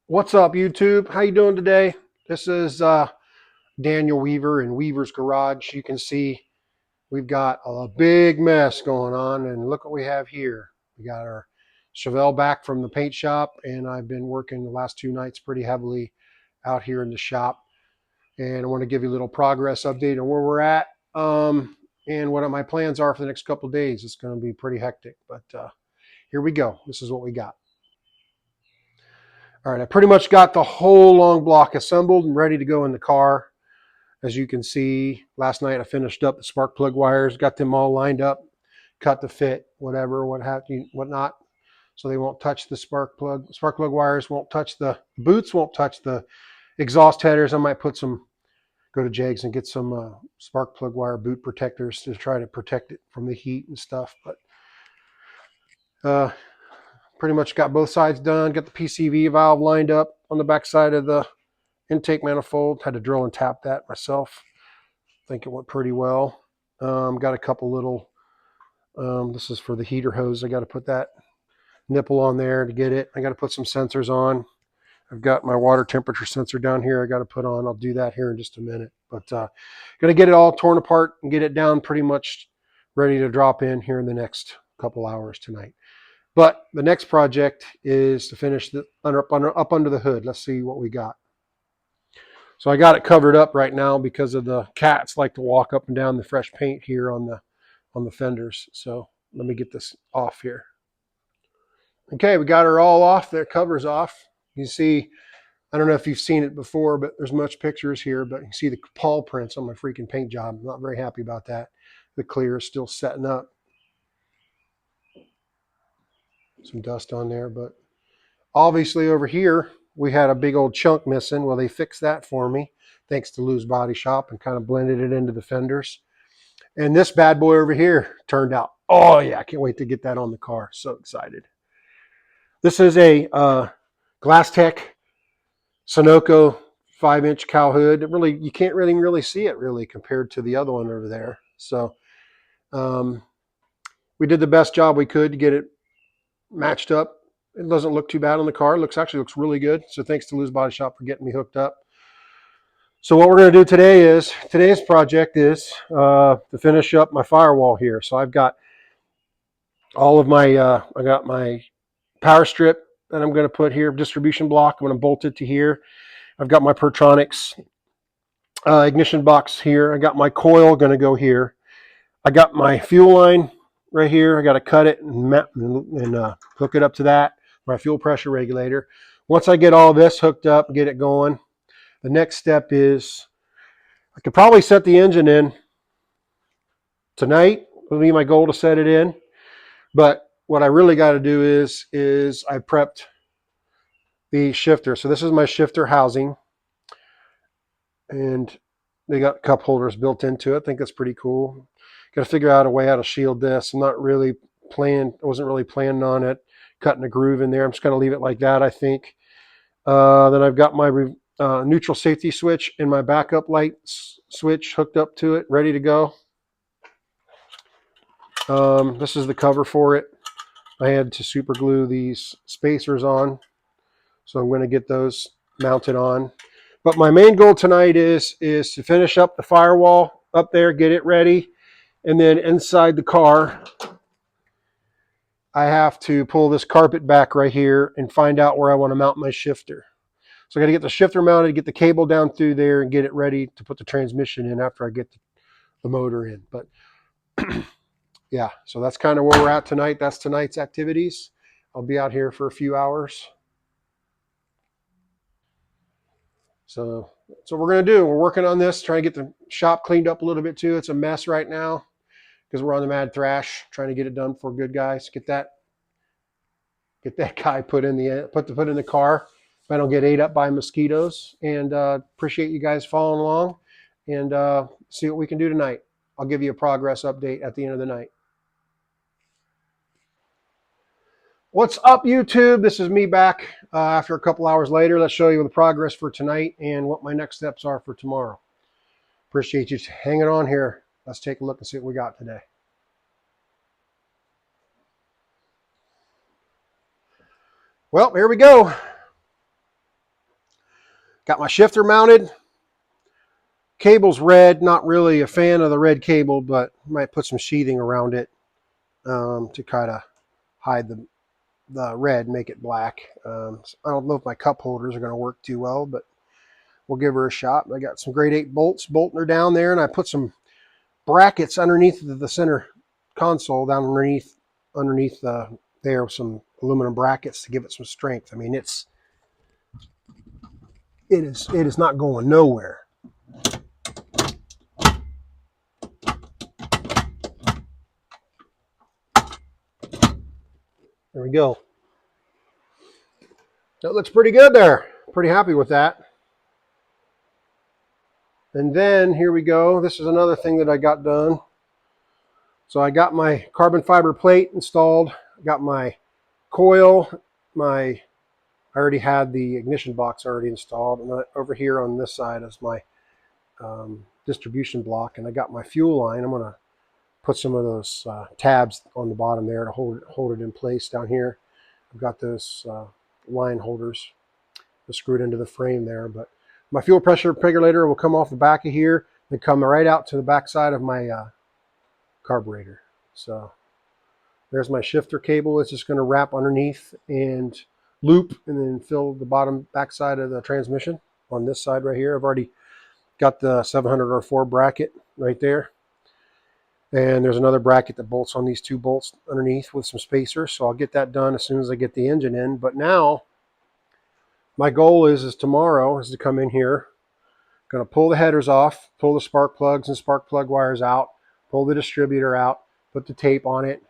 What's up, YouTube? How you doing today? This is Daniel Weaver in Weaver's Garage. You can see we've got a big mess going on, and look what we have here. We got our Chevelle back from the paint shop, and I've been working the last 2 nights pretty heavily out here in the shop. And I want to give you a little progress update on where we're at and what my plans are for the next couple of days. It's going to be pretty hectic, but here we go. This is what we got. All right, I pretty much got the whole long block assembled and ready to go in the car. As you can see, last night I finished up the spark plug wires, got them all lined up, cut to fit, whatever, whatnot, so they won't touch the spark plug. Spark plug wires won't touch the boots, won't touch the exhaust headers. I might go to Jegs and get some spark plug wire boot protectors to try to protect it from the heat and stuff. But pretty much got both sides done. Got the PCV valve lined up on the back side of the intake manifold. Had to drill and tap that myself. I think it went pretty well. Got a couple little, this is for the heater hose. I got to put that nipple on there to get it. I got to put some sensors on. I've got my water temperature sensor down here I got to put on. I'll do that here in just a minute. But going to get it all torn apart and get it down pretty much ready to drop in here in the next couple hours tonight. But the next project is to finish the up under the hood. Let's see what we got. So I got it covered up right now because of the cats like to walk up and down the fresh paint here on the fenders. So let me get this off here. Okay, we got her all off. Their covers off. You see, I don't know if you've seen it before, but there's much pictures here, but you can see the paw prints on my freaking paint job. I'm not very happy about that. The clear is still setting up. Some dust on there, but obviously over here we had a big old chunk missing. Well, they fixed that for me thanks to Lou's Body Shop and kind of blended it into the fenders. And this bad boy over here turned out, oh yeah, I can't wait to get that on the car. So excited. This is a Glass Tech Sunoco 5-inch cow hood. It really, you can't really see it really compared to the other one over there. So we did the best job we could to get it matched up. It doesn't look too bad on the car. It actually looks really good. So thanks to Lou's Body Shop for getting me hooked up. So what we're going to do today is, today's project is to finish up my firewall here. So I've got all of my, I got my power strip that I'm going to put here, distribution block. I'm going to bolt it to here. I've got my Pertronics ignition box here. I got my coil going to go here. I got my fuel line right here. I got to cut it and hook it up to that, my fuel pressure regulator. Once I get all this hooked up and get it going, the next step is I could probably set the engine in tonight. It'll be my goal to set it in. But what I really got to do is I prepped the shifter. So this is my shifter housing. And they got cup holders built into it. I think that's pretty cool. Got to figure out a way how to shield this. I wasn't really planning on it, cutting a groove in there. I'm just going to leave it like that, I think. Then I've got my neutral safety switch and my backup light switch hooked up to it, ready to go. This is the cover for it. I had to super glue these spacers on, so I'm going to get those mounted on. But my main goal tonight is to finish up the firewall up there, get it ready, and then inside the car, I have to pull this carpet back right here and find out where I want to mount my shifter. So I got to get the shifter mounted, get the cable down through there, and get it ready to put the transmission in after I get the motor in. But yeah, so that's kind of where we're at tonight. That's tonight's activities. I'll be out here for a few hours. So that's what we're going to do. We're working on this, trying to get the shop cleaned up a little bit too. It's a mess right now because we're on the mad thrash, trying to get it done for GoodGuys. Get that guy put in the car if I don't get ate up by mosquitoes. And appreciate you guys following along and see what we can do tonight. I'll give you a progress update at the end of the night. What's up, YouTube? This is me back after a couple hours later. Let's show you the progress for tonight and what my next steps are for tomorrow. Appreciate you hanging on here. Let's take a look and see what we got today. Well, here we go. Got my shifter mounted. Cable's red. Not really a fan of the red cable, but might put some sheathing around it to kind of hide the red, make it black. So I don't know if my cup holders are going to work too well, but we'll give her a shot. I got some grade 8 bolts bolting her down there, and I put some brackets underneath the center console, down underneath there, some aluminum brackets to give it some strength. I mean, it is not going nowhere. There we go. That looks pretty good there. Pretty happy with that. And then here we go. This is another thing that I got done. So I got my carbon fiber plate installed. I got my coil. I already had the ignition box already installed. And over here on this side is my distribution block. And I got my fuel line. I'm going to put some of those tabs on the bottom there to hold it in place down here. I've got those line holders screwed into the frame there. But my fuel pressure regulator will come off the back of here and come right out to the back side of my carburetor. So there's my shifter cable. It's just going to wrap underneath and loop and then fill the bottom back side of the transmission on this side right here. I've already got the 700R4 bracket right there. And there's another bracket that bolts on these 2 bolts underneath with some spacers. So I'll get that done as soon as I get the engine in. But now my goal is tomorrow is to come in here, going to pull the headers off, pull the spark plugs and spark plug wires out, pull the distributor out, put the tape on it,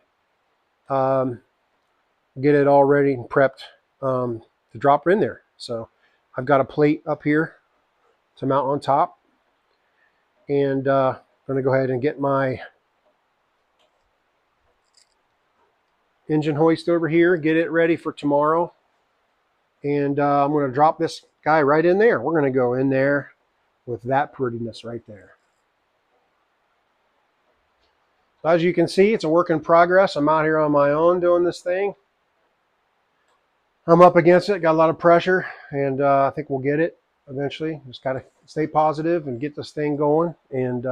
get it all ready and prepped to drop in there. So I've got a plate up here to mount on top, and I'm going to go ahead and get my engine hoist over here, get it ready for tomorrow, and I'm going to drop this guy right in there. We're going to go in there with that prettiness right there. So as you can see, it's a work in progress. I'm out here on my own doing this thing. I'm up against it, got a lot of pressure, and I think we'll get it eventually. Just got to stay positive and get this thing going. And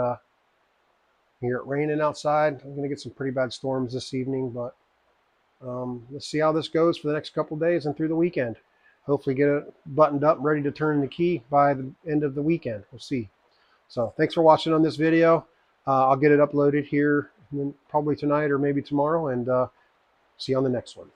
here, it's raining outside. I'm going to get some pretty bad storms this evening, but let's see how this goes for the next couple of days and through the weekend. Hopefully get it buttoned up and ready to turn the key by the end of the weekend. We'll see. So thanks for watching on this video. I'll get it uploaded here probably tonight or maybe tomorrow, and see you on the next one.